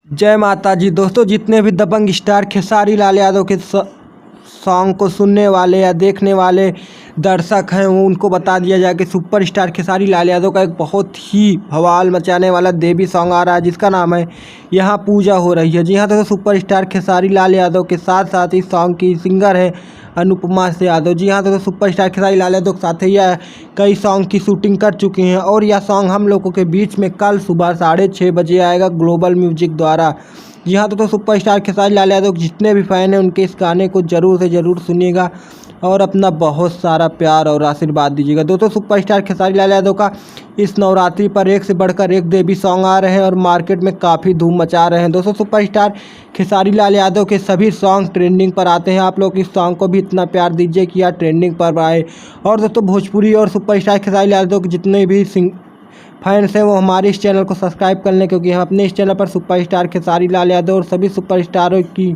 जय माता जी। दोस्तों, जितने भी दबंग स्टार खेसारी लाल यादव के सॉन्ग को सुनने वाले या देखने वाले दर्शक हैं, वो उनको बता दिया जाए कि सुपरस्टार खेसारी लाल यादव का एक बहुत ही बवाल मचाने वाला देवी सॉन्ग आ रहा है, जिसका नाम है यहाँ पूजा हो रही है। जी हाँ दोस्तों, सुपरस्टार खेसारी लाल यादव के साथ साथ इस सॉन्ग की सिंगर है अनुपमा से यादव। जी हाँ दोस्तों, सुपरस्टार खेसारी लाल यादव के साथ यह कई सॉन्ग की शूटिंग कर चुकी हैं और यह सॉन्ग हम लोगों के बीच में कल सुबह 6:30 बजे आएगा ग्लोबल म्यूजिक द्वारा। जी हाँ तो सुपरस्टार खेसारी लाल यादव के जितने भी फ़ैन हैं उनके इस गाने को ज़रूर से ज़रूर सुनिएगा और अपना बहुत सारा प्यार और आशीर्वाद दीजिएगा। दोस्तों, सुपरस्टार खेसारी लाल यादव का इस नवरात्रि पर एक से बढ़कर एक देवी सॉन्ग आ रहे हैं और मार्केट में काफ़ी धूम मचा रहे हैं। दोस्तों, सुपरस्टार खेसारी लाल यादव के सभी सॉन्ग ट्रेंडिंग पर आते हैं। आप लोग इस सॉन्ग को भी इतना प्यार दीजिए कि यह ट्रेंडिंग पर आए। और दोस्तों, भोजपुरी और सुपरस्टार खेसारी लाल यादव के जितने भी फैंस हैं वो हमारे इस चैनल को सब्सक्राइब कर लें, क्योंकि हम अपने इस चैनल पर सुपरस्टार खेसारी लाल यादव और सभी सुपरस्टारों की